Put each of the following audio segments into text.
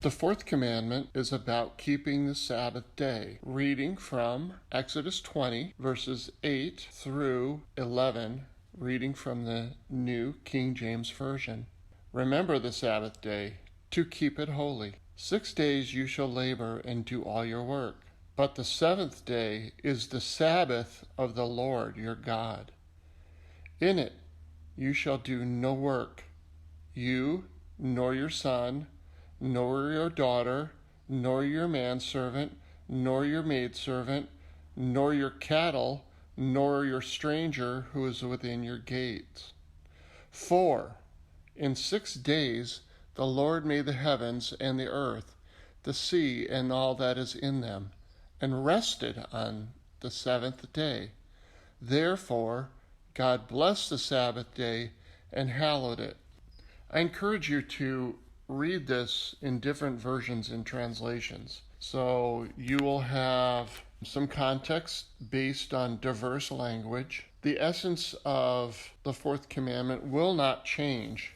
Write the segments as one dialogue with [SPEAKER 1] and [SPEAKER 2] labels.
[SPEAKER 1] The fourth commandment is about keeping the Sabbath day. Reading from Exodus 20, verses 8 through 11, reading from the New King James Version. Remember the Sabbath day, to keep it holy. 6 days you shall labor and do all your work. But the seventh day is the Sabbath of the Lord your God. In it you shall do no work, you, nor your son, nor your daughter, nor your manservant, nor your maidservant, nor your cattle, nor your stranger who is within your gates. For in 6 days the Lord made the heavens and the earth, the sea and all that is in them, and rested on the seventh day. Therefore God blessed the Sabbath day and hallowed it. I encourage you to read this in different versions and translations. So you will have some context based on diverse language. The essence of the fourth commandment will not change,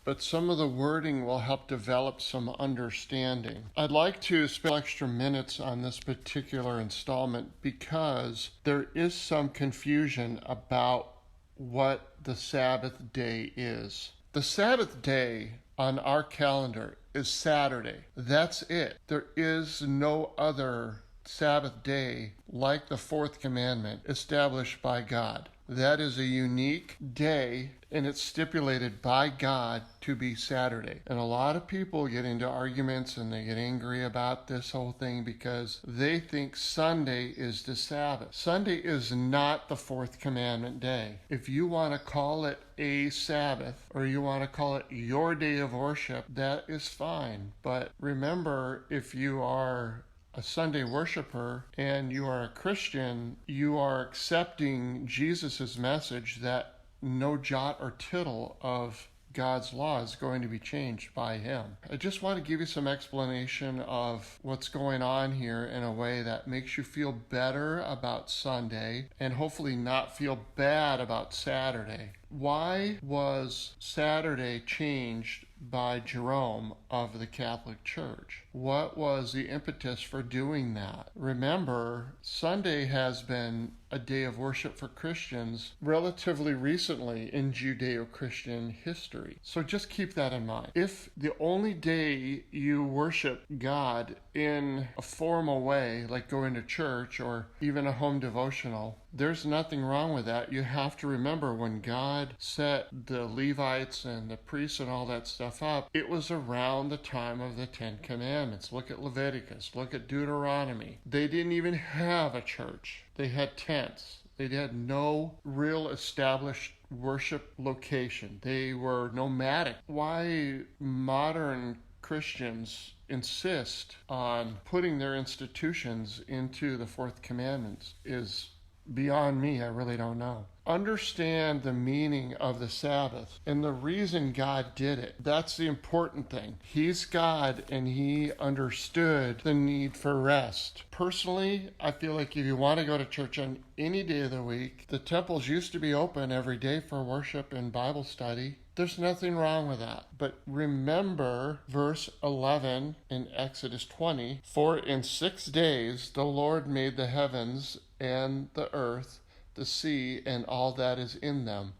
[SPEAKER 1] but some of the wording will help develop some understanding. I'd like to spend extra minutes on this particular installment because there is some confusion about what the Sabbath day is. The Sabbath day on our calendar is Saturday. That's it. There is no other Sabbath day like the fourth commandment established by God. That is a unique day, and it's stipulated by God to be Saturday. And a lot of people get into arguments and they get angry about this whole thing because they think Sunday is the Sabbath. Sunday is not the fourth commandment day. If you want to call it a Sabbath or you want to call it your day of worship, that is fine. But remember, if you are a Sunday worshiper and you are a Christian, you are accepting Jesus' message that no jot or tittle of God's law is going to be changed by him. I just want to give you some explanation of what's going on here in a way that makes you feel better about Sunday and hopefully not feel bad about Saturday. Why was Saturday changed by Jerome of the Catholic Church? What was the impetus for doing that? Remember, Sunday has been a day of worship for Christians relatively recently in Judeo-Christian history. So just keep that in mind. If the only day you worship God in a formal way, like going to church or even a home devotional, there's nothing wrong with that. You have to remember when God set the Levites and the priests and all that stuff up, it was around the time of the Ten Commandments. Look at Leviticus, look at Deuteronomy. They didn't even have a church. They had tents. They had no real established worship location. They were nomadic. Why modern Christians insist on putting their institutions into the fourth commandment is beyond me. I really don't know. Understand the meaning of the Sabbath and the reason God did it. That's the important thing. He's God and he understood the need for rest. Personally, I feel like if you want to go to church on any day of the week, the temples used to be open every day for worship and Bible study. There's nothing wrong with that. But remember verse 11 in Exodus 20, for in 6 days the Lord made the heavens and the earth, the sea, and all that is in them,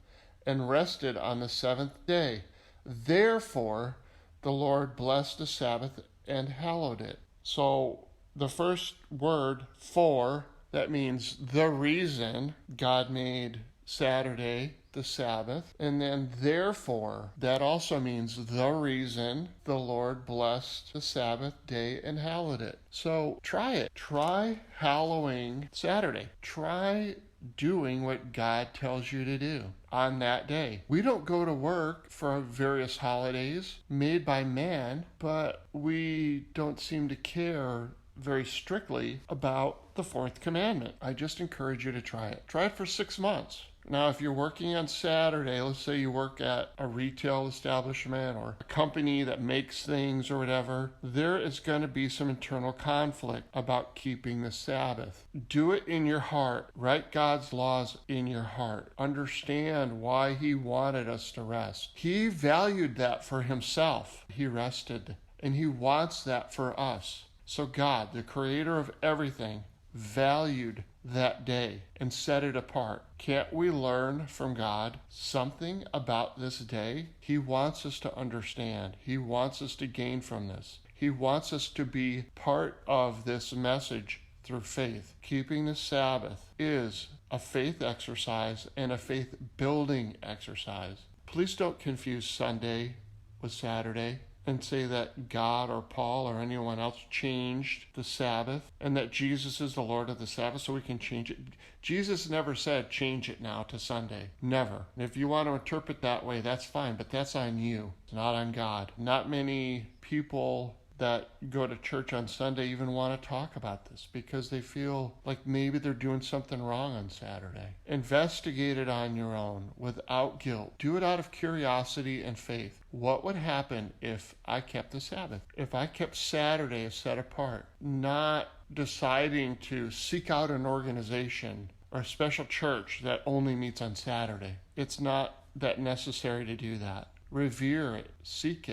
[SPEAKER 1] and rested on the seventh day. Therefore the Lord blessed the Sabbath and hallowed it. So the first word, for, that means the reason God made Saturday the Sabbath. And then therefore, that also means the reason the Lord blessed the Sabbath day and hallowed it. So try it. Try hallowing Saturday. Try doing what God tells you to do on that day. We don't go to work for various holidays made by man, but we don't seem to care very strictly about the fourth commandment. I just encourage you to try it. Try it for 6 months. Now, if you're working on Saturday, let's say you work at a retail establishment or a company that makes things or whatever, there is going to be some internal conflict about keeping the Sabbath. Do it in your heart. Write God's laws in your heart. Understand why he wanted us to rest. He valued that for himself. He rested And he wants that for us. So God, the creator of everything, valued that day and set it apart. Can't we learn from God something about this day? He wants us to understand. He wants us to gain from this. He wants us to be part of this message through faith. Keeping the Sabbath is a faith exercise and a faith building exercise. Please don't confuse Sunday with Saturday and say that God or Paul or anyone else changed the Sabbath and that Jesus is the Lord of the Sabbath so we can change it. Jesus never said change it now to Sunday. Never. And if you want to interpret that way, that's fine, but that's on you. It's not on God. Not many people that go to church on Sunday even want to talk about this because they feel like maybe they're doing something wrong on Saturday. Investigate it on your own without guilt. Do it out of curiosity and faith. What would happen if I kept the Sabbath? If I kept Saturday set apart, not deciding to seek out an organization or a special church that only meets on Saturday. It's not that necessary to do that. Revere it, seek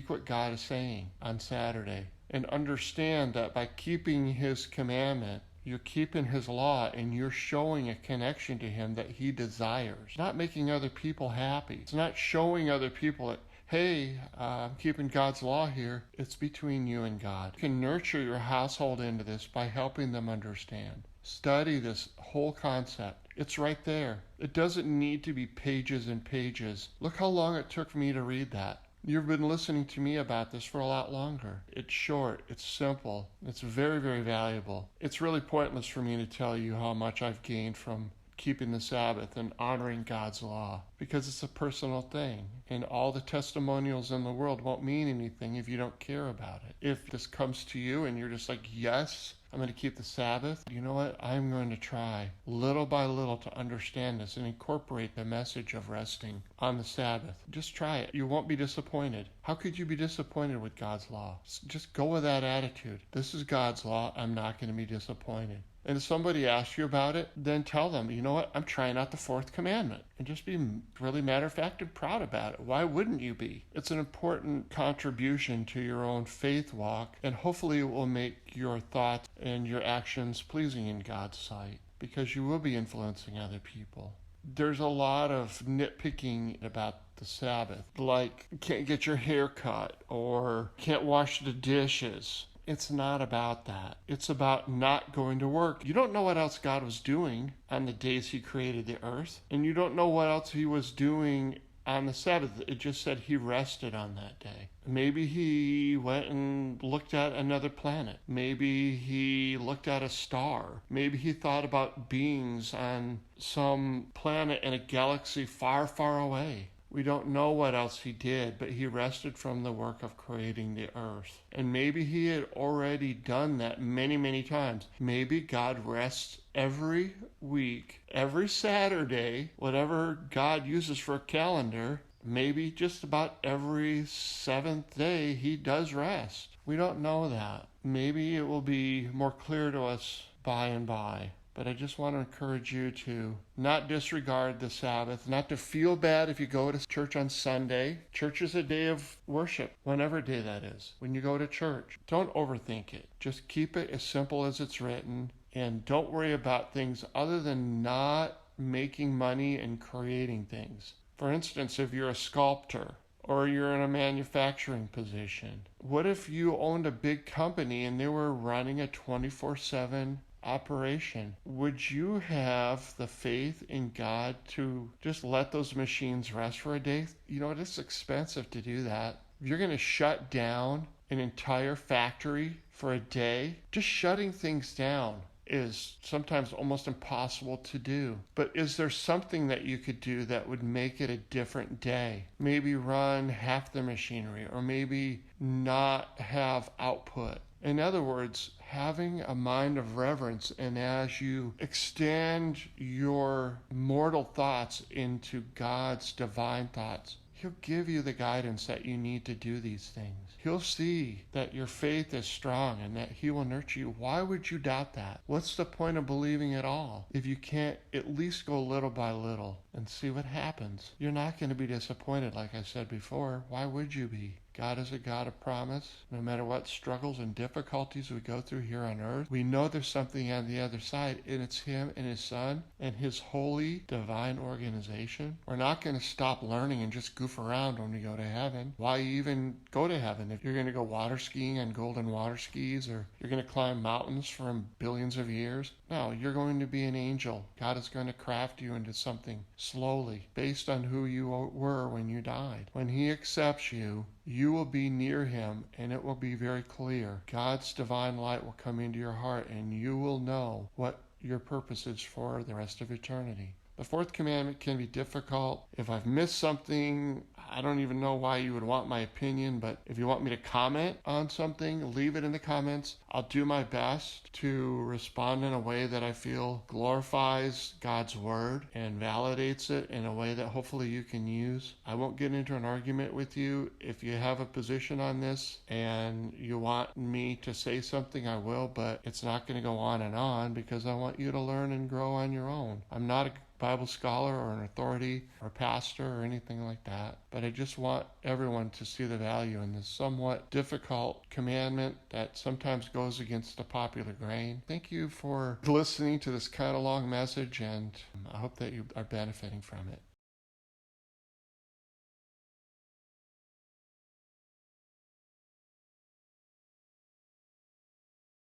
[SPEAKER 1] what God is saying on Saturday, and understand that by keeping his commandment, you're keeping his law and you're showing a connection to him that he desires. Not making other people happy. It's not showing other people that, hey, I'm keeping God's law here. It's between you and God. You can nurture your household into this by helping them understand. Study this whole concept. It's right there. It doesn't need to be pages and pages. Look how long it took me to read that. You've been listening to me about this for a lot longer. It's short, it's simple, it's very, very valuable. It's really pointless for me to tell you how much I've gained from keeping the Sabbath and honoring God's law because it's a personal thing, and all the testimonials in the world won't mean anything if you don't care about it. If this comes to you and you're just like, yes, I'm going to keep the Sabbath, you know what? I'm going to try little by little to understand this and incorporate the message of resting on the Sabbath. Just try it. You won't be disappointed. How could you be disappointed with God's law? Just go with that attitude. This is God's law. I'm not going to be disappointed. And if somebody asks you about it, then tell them, you know what, I'm trying out the fourth commandment. And just be really matter of fact and proud about it. Why wouldn't you be? It's an important contribution to your own faith walk, and hopefully it will make your thoughts and your actions pleasing in God's sight, because you will be influencing other people. There's a lot of nitpicking about the Sabbath, like can't get your hair cut or can't wash the dishes. It's not about that. It's about not going to work. You don't know what else God was doing on the days he created the earth, and you don't know what else he was doing on the Sabbath. It just said he rested on that day. Maybe he went and looked at another planet. Maybe he looked at a star. Maybe he thought about beings on some planet in a galaxy far, far away. We don't know what else he did, but he rested from the work of creating the earth. And maybe he had already done that many, many times. Maybe God rests every week, every Saturday, whatever God uses for a calendar. Maybe just about every seventh day he does rest. We don't know that. Maybe it will be more clear to us by and by. But I just want to encourage you to not disregard the Sabbath, not to feel bad if you go to church on Sunday. Church is a day of worship, whenever day that is. When you go to church, don't overthink it. Just keep it as simple as it's written, and don't worry about things other than not making money and creating things. For instance, if you're a sculptor, or you're in a manufacturing position, what if you owned a big company and they were running a 24/7 operation? Would you have the faith in God to just let those machines rest for a day? You know, it's expensive to do that. If you're going to shut down an entire factory for a day, just shutting things down is sometimes almost impossible to do. But is there something that you could do that would make it a different day? Maybe run half the machinery, or maybe not have output. In other words, having a mind of reverence, and as you extend your mortal thoughts into God's divine thoughts, He'll give you the guidance that you need to do these things. He'll see that your faith is strong and that He will nurture you. Why would you doubt that? What's the point of believing at all if you can't at least go little by little and see what happens? You're not going to be disappointed, like I said before. Why would you be? God is a God of promise. No matter what struggles and difficulties we go through here on earth, we know there's something on the other side, and it's Him and His Son and His holy divine organization. We're not going to stop learning and just goof around when we go to heaven. Why even go to heaven if you're going to go water skiing on golden water skis, or you're going to climb mountains for billions of years? No, you're going to be an angel. God is going to craft you into something slowly based on who you were when you died. When He accepts you, you will be near Him, and it will be very clear. God's divine light will come into your heart, and you will know what your purpose is for the rest of eternity. The fourth commandment can be difficult. If I've missed something, I don't even know why you would want my opinion, but if you want me to comment on something, leave it in the comments. I'll do my best to respond in a way that I feel glorifies God's word and validates it in a way that hopefully you can use. I won't get into an argument with you. If you have a position on this and you want me to say something, I will, but it's not going to go on because I want you to learn and grow on your own. I'm not a Bible scholar or an authority or pastor or anything like that, but I just want everyone to see the value in this somewhat difficult commandment that sometimes goes against the popular grain. Thank you for listening to this kind of long message, and I hope that you are benefiting from it.